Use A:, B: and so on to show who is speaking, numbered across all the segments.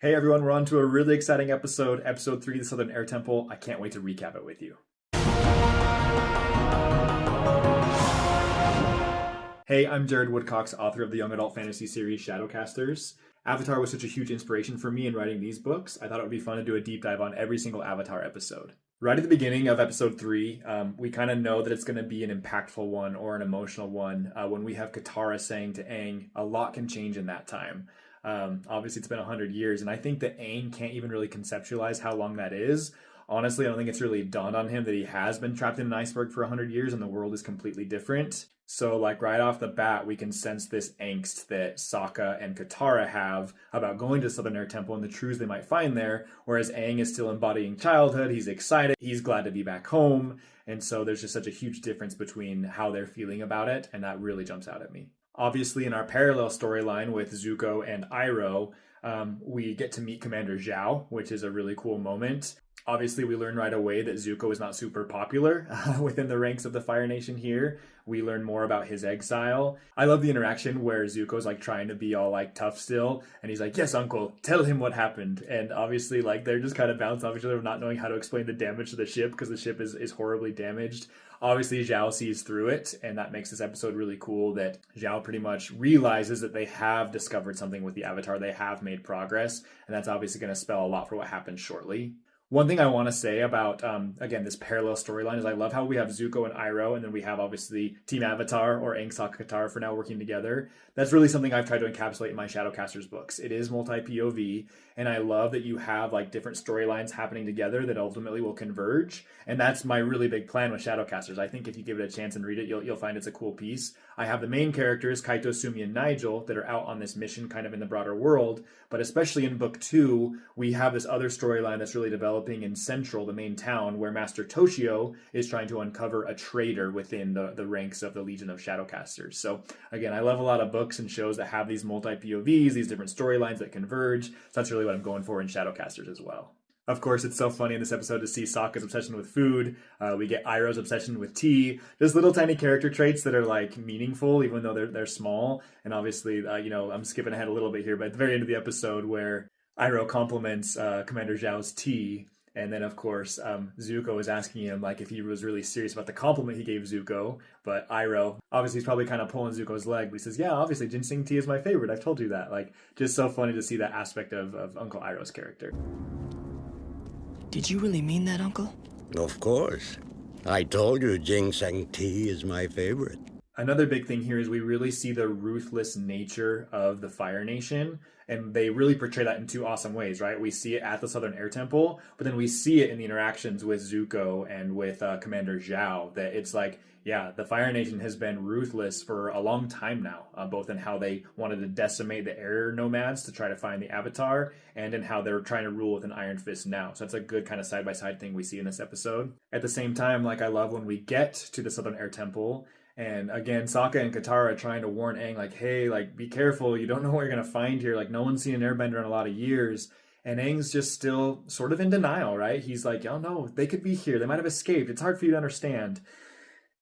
A: Hey everyone, we're on to a really exciting episode, episode 3 of the Southern Air Temple. I can't wait to recap it with you. Hey, I'm Jared Woodcox, author of the young adult fantasy series Shadowcasters. Avatar was such a huge inspiration for me in writing these books. I thought it would be fun to do a deep dive on every single Avatar episode. Right at the beginning of episode 3, we kind of know that it's going to be an impactful one or an emotional one when we have Katara saying to Aang, a lot can change in that time. Obviously, it's been 100 years, and I think that Aang can't even really conceptualize how long that is. Honestly, I don't think it's really dawned on him that he has been trapped in an iceberg for 100 years and the world is completely different. So, like, right off the bat, we can sense this angst that Sokka and Katara have about going to the Southern Air Temple and the truths they might find there, whereas Aang is still embodying childhood. He's excited. He's glad to be back home. And so there's just such a huge difference between how they're feeling about it, and that really jumps out at me. Obviously, in our parallel storyline with Zuko and Iroh, we get to meet Commander Zhao, which is a really cool moment. Obviously, we learn right away that Zuko is not super popular within the ranks of the Fire Nation here. We learn more about his exile. I love the interaction where Zuko's like trying to be all like tough still, and he's like, "Yes, uncle, tell him what happened." And obviously, like they're just kind of bouncing off each other, not knowing how to explain the damage to the ship because the ship is horribly damaged. Obviously, Zhao sees through it, and that makes this episode really cool that Zhao pretty much realizes that they have discovered something with the Avatar. They have made progress, and that's obviously going to spell a lot for what happens shortly. One thing I want to say about, again, this parallel storyline is I love how we have Zuko and Iroh, and then we have, obviously, Team Avatar, or Aang, Sokka, Katara, for now working together. That's really something I've tried to encapsulate in my Shadowcasters books. It is multi-POV, and I love that you have, like, different storylines happening together that ultimately will converge, and that's my really big plan with Shadowcasters. I think if you give it a chance and read it, you'll find it's a cool piece. I have the main characters, Kaito, Sumi, and Nigel, that are out on this mission kind of in the broader world, but especially in Book 2, we have this other storyline that's really developing in Central, the main town, where Master Toshio is trying to uncover a traitor within the ranks of the Legion of Shadowcasters. So again, I love a lot of books and shows that have these multi-POVs, these different storylines that converge. So that's really what I'm going for in Shadowcasters as well. Of course, it's so funny in this episode to see Sokka's obsession with food. We get Iroh's obsession with tea. Just little tiny character traits that are like meaningful, even though they're small. And obviously, I'm skipping ahead a little bit here, but at the very end of the episode where Iroh compliments Commander Zhao's tea, and then, of course, Zuko is asking him like if he was really serious about the compliment he gave Zuko. But Iroh, obviously, he's probably kind of pulling Zuko's leg. But he says, "Yeah, obviously, ginseng tea is my favorite. I've told you that." Like, just so funny to see that aspect of Uncle Iroh's character.
B: Did you really mean that, Uncle?
C: Of course. I told you ginseng tea is my favorite.
A: Another big thing here is we really see the ruthless nature of the Fire Nation, and they really portray that in two awesome ways, right? We see it at the Southern Air Temple, but then we see it in the interactions with Zuko and with Commander Zhao, that it's like, yeah, the Fire Nation has been ruthless for a long time now, both in how they wanted to decimate the air nomads to try to find the Avatar, and in how they're trying to rule with an iron fist now. So that's a good kind of side-by-side thing we see in this episode. At the same time, like, I love when we get to the Southern Air Temple, and again, Sokka and Katara are trying to warn Aang, like, hey, like, be careful. You don't know what you're going to find here. Like, no one's seen an airbender in a lot of years. And Aang's just still sort of in denial, right? He's like, oh, no, they could be here. They might have escaped. It's hard for you to understand.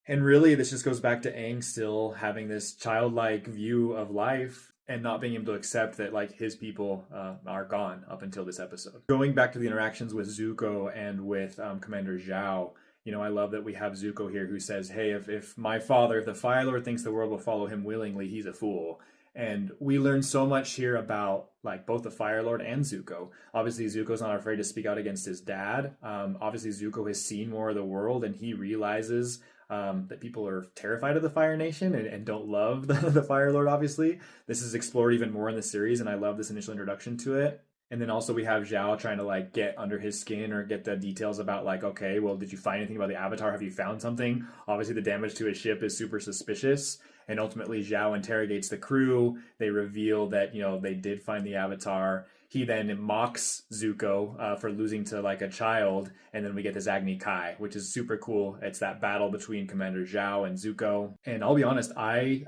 A: And really, this just goes back to Aang still having this childlike view of life and not being able to accept that, like, his people are gone up until this episode. Going back to the interactions with Zuko and with Commander Zhao, I love that we have Zuko here who says, hey, if my father, if the Fire Lord thinks the world will follow him willingly, he's a fool. And we learn so much here about, like, both the Fire Lord and Zuko. Obviously, Zuko's not afraid to speak out against his dad. Obviously, Zuko has seen more of the world, and he realizes that people are terrified of the Fire Nation and don't love the Fire Lord, obviously. This is explored even more in the series, and I love this initial introduction to it. And then also we have Zhao trying to, like, get under his skin or get the details about, like, okay, well, did you find anything about the Avatar? Have you found something? Obviously, the damage to his ship is super suspicious. And ultimately, Zhao interrogates the crew. They reveal that, they did find the Avatar. He then mocks Zuko for losing to, like, a child. And then we get this Agni Kai, which is super cool. It's that battle between Commander Zhao and Zuko. And I'll be honest, I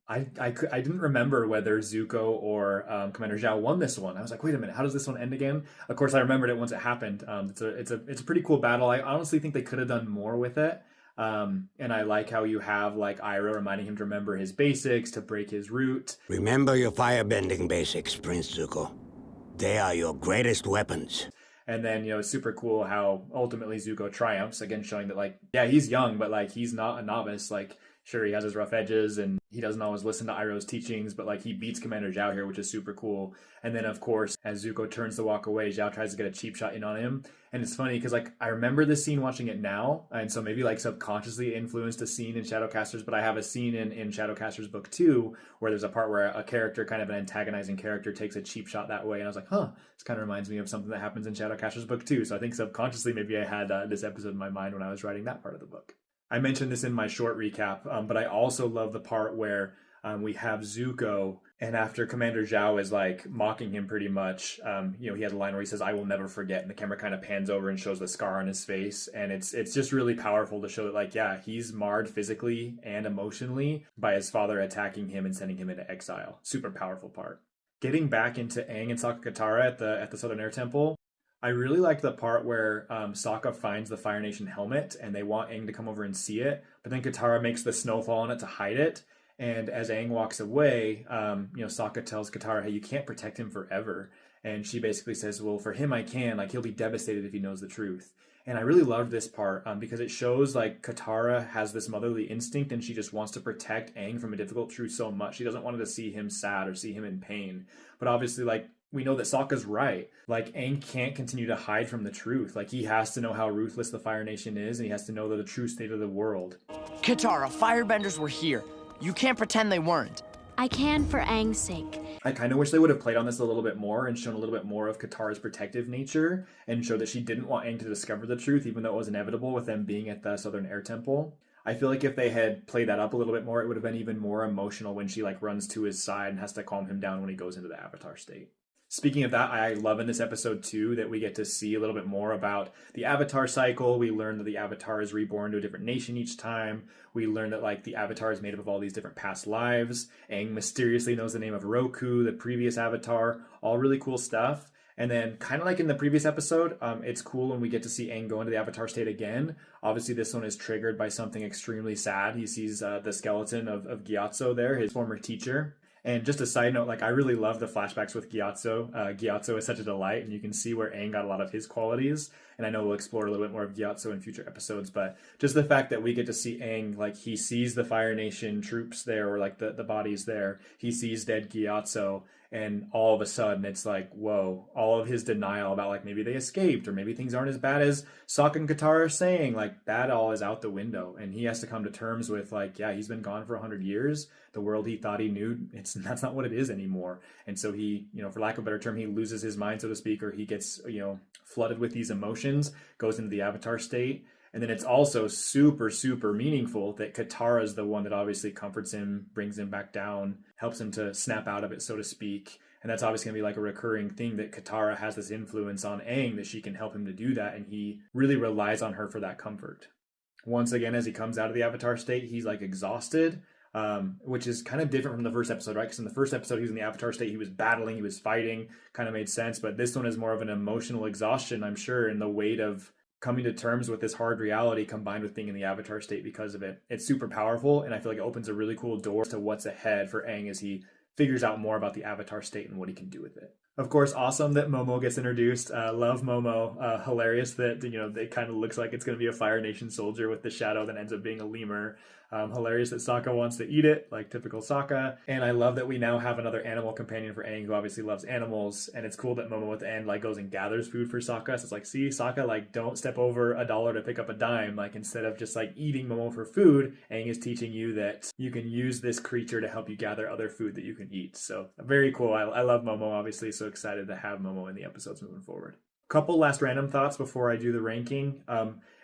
A: didn't remember whether Zuko or Commander Zhao won this one. I was like, wait a minute, how does this one end again? Of course, I remembered it once it happened. It's a pretty cool battle. I honestly think they could have done more with it. And I like how you have, like, Iroh reminding him to remember his basics, to break his root.
C: Remember your firebending basics, Prince Zuko. They are your greatest weapons.
A: And then, it's super cool how ultimately Zuko triumphs, again, showing that, like, yeah, he's young, but, like, he's not a novice. Like, sure, he has his rough edges and he doesn't always listen to Iroh's teachings, but, like, he beats Commander Zhao here, which is super cool. And then, of course, as Zuko turns to walk away, Zhao tries to get a cheap shot in on him. And it's funny because, like, I remember this scene watching it now, and so maybe, like, subconsciously influenced a scene in Shadowcasters, but I have a scene in Shadowcasters book 2 where there's a part where a character, kind of an antagonizing character, takes a cheap shot that way, and I was like, this kind of reminds me of something that happens in Shadowcasters book 2. So I think subconsciously maybe I had this episode in my mind when I was writing that part of the book. I mentioned this in my short recap, but I also love the part where we have Zuko, and after Commander Zhao is like mocking him pretty much, he has a line where he says, "I will never forget," and the camera kind of pans over and shows the scar on his face, and it's just really powerful to show that, like, yeah, he's marred physically and emotionally by his father attacking him and sending him into exile. Super powerful part. Getting back into Aang and Sokka Katara at the Southern Air Temple, I really liked the part where Sokka finds the Fire Nation helmet and they want Aang to come over and see it, but then Katara makes the snowfall on it to hide it. And as Aang walks away, Sokka tells Katara, "Hey, you can't protect him forever." And she basically says, "Well, for him, I can. Like, he'll be devastated if he knows the truth." And I really loved this part because it shows, like, Katara has this motherly instinct and she just wants to protect Aang from a difficult truth so much. She doesn't want to see him sad or see him in pain. But obviously, like, we know that Sokka's right. Like, Aang can't continue to hide from the truth. Like, he has to know how ruthless the Fire Nation is, and he has to know the true state of the world.
B: Katara, firebenders were here. You can't pretend they weren't.
D: I can for Aang's sake.
A: I kind of wish they would have played on this a little bit more and shown a little bit more of Katara's protective nature and showed that she didn't want Aang to discover the truth, even though it was inevitable with them being at the Southern Air Temple. I feel like if they had played that up a little bit more, it would have been even more emotional when she, like, runs to his side and has to calm him down when he goes into the Avatar state. Speaking of that, I love in this episode too that we get to see a little bit more about the Avatar cycle. We learn that the Avatar is reborn to a different nation each time. We learn that, like, the Avatar is made up of all these different past lives. Aang mysteriously knows the name of Roku, the previous Avatar. All really cool stuff. And then, kind of like in the previous episode, it's cool when we get to see Aang go into the Avatar state again. Obviously, this one is triggered by something extremely sad. He sees the skeleton of Gyatso there, his former teacher. And just a side note, like, I really love the flashbacks with Gyatso. Gyatso is such a delight, and you can see where Aang got a lot of his qualities. And I know we'll explore a little bit more of Gyatso in future episodes, but just the fact that we get to see Aang, like, he sees the Fire Nation troops there, or, like, the bodies there. He sees dead Gyatso, and all of a sudden it's like, whoa, all of his denial about, like, maybe they escaped, or maybe things aren't as bad as Sokka and Katara are saying, like, that all is out the window. And he has to come to terms with, like, yeah, he's been gone for 100 years. The world he thought he knew, that's not what it is anymore. And so he, for lack of a better term, he loses his mind, so to speak, or he gets, flooded with these emotions, goes into the Avatar state. And then it's also super, super meaningful that Katara is the one that obviously comforts him, brings him back down, helps him to snap out of it, so to speak. And that's obviously going to be like a recurring thing, that Katara has this influence on Aang, that she can help him to do that. And he really relies on her for that comfort. Once again, as he comes out of the Avatar state, he's, like, exhausted, which is kind of different from the first episode, right? Because in the first episode, he was in the Avatar state, he was battling, he was fighting, kind of made sense. But this one is more of an emotional exhaustion, I'm sure, and the weight of coming to terms with this hard reality combined with being in the Avatar state because of it. It's super powerful, and I feel like it opens a really cool door to what's ahead for Aang as he figures out more about the Avatar state and what he can do with it. Of course, awesome that Momo gets introduced. Love Momo. Hilarious that, it kind of looks like it's going to be a Fire Nation soldier with the shadow that ends up being a lemur. Hilarious that Sokka wants to eat it, like typical Sokka. And I love that we now have another animal companion for Aang, who obviously loves animals. And it's cool that Momo at the end, like, goes and gathers food for Sokka. So it's like, see, Sokka, like, don't step over $1 to pick up a dime. Like, instead of just, like, eating Momo for food, Aang is teaching you that you can use this creature to help you gather other food that you can eat. So very cool. I love Momo, obviously. So excited to have Momo in the episodes moving forward. Couple last random thoughts before I do the ranking.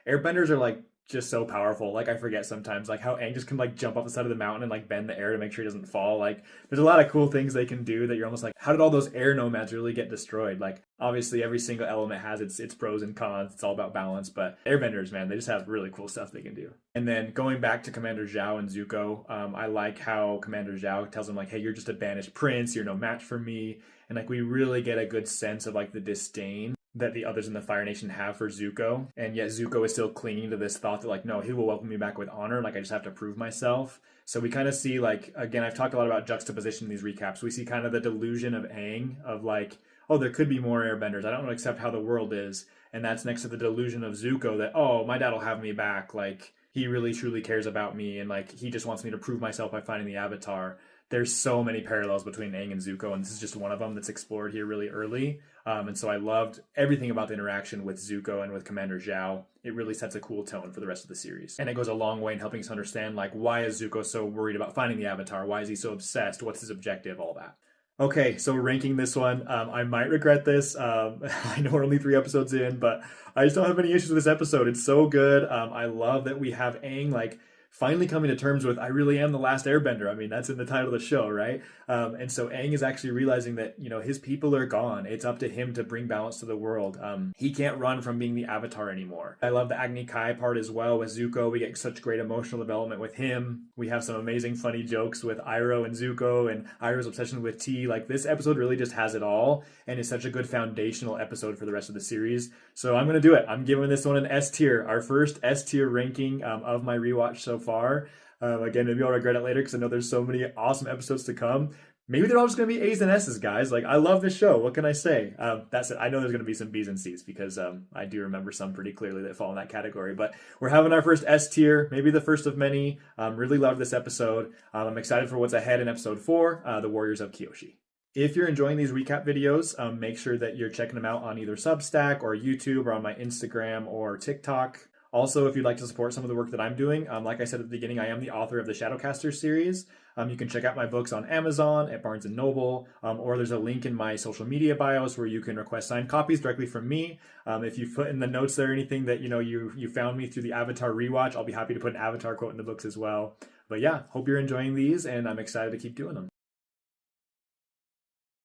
A: Airbenders are, like, just so powerful. Like, I forget sometimes, like, how Aang just can, like, jump off the side of the mountain and, like, bend the air to make sure he doesn't fall. Like, there's a lot of cool things they can do that you're almost like, how did all those air nomads really get destroyed? Like, obviously every single element has its pros and cons. It's all about balance, but airbenders, man, they just have really cool stuff they can do. And then going back to Commander Zhao and Zuko, I like how Commander Zhao tells him, like, hey, you're just a banished prince, you're no match for me. And, like, we really get a good sense of, like, the disdain that the others in the Fire Nation have for Zuko, and yet Zuko is still clinging to this thought that, like, no, he will welcome me back with honor, like, I just have to prove myself. So we kind of see, like, again, I've talked a lot about juxtaposition in these recaps. We see kind of the delusion of Aang of, like, oh, there could be more airbenders. I don't want to accept how the world is. And that's next to the delusion of Zuko that, oh, my dad will have me back. Like, he really truly cares about me. And like, he just wants me to prove myself by finding the Avatar. There's so many parallels between Aang and Zuko, and this is just one of them that's explored here really early. And so I loved everything about the interaction with Zuko and with Commander Zhao. It really sets a cool tone for the rest of the series. And it goes a long way in helping us understand, like, why is Zuko so worried about finding the Avatar? Why is he so obsessed? What's his objective? All that. Okay, so ranking this one, I might regret this. I know we're only 3 episodes in, but I just don't have any issues with this episode. It's so good. I love that we have Aang, like, finally coming to terms with, I really am the last airbender. I mean, that's in the title of the show, right? And so Aang is actually realizing that, you know, his people are gone. It's up to him to bring balance to the world. He can't run from being the Avatar anymore. I love the Agni Kai part as well with Zuko. We get such great emotional development with him. We have some amazing funny jokes with Iroh and Zuko and Iroh's obsession with tea. Like, this episode really just has it all and is such a good foundational episode for the rest of the series. So I'm going to do it. I'm giving this one an S tier, our first S tier ranking of my rewatch so far. Again, maybe I'll regret it later because I know there's so many awesome episodes to come. Maybe they're all just going to be A's and S's, guys. Like, I love this show. What can I say? That's it. I know there's going to be some B's and C's because I do remember some pretty clearly that fall in that category. But we're having our first S tier, maybe the first of many. Really love this episode. I'm excited for what's ahead in episode 4, The Warriors of Kyoshi. If you're enjoying these recap videos, make sure that you're checking them out on either Substack or YouTube or on my Instagram or TikTok. Also, if you'd like to support some of the work that I'm doing, like I said at the beginning, I am the author of the Shadowcasters series. You can check out my books on Amazon, at Barnes & Noble, or there's a link in my social media bios where you can request signed copies directly from me. If you put in the notes there anything that you found me through the Avatar Rewatch, I'll be happy to put an Avatar quote in the books as well. But yeah, hope you're enjoying these, and I'm excited to keep doing them.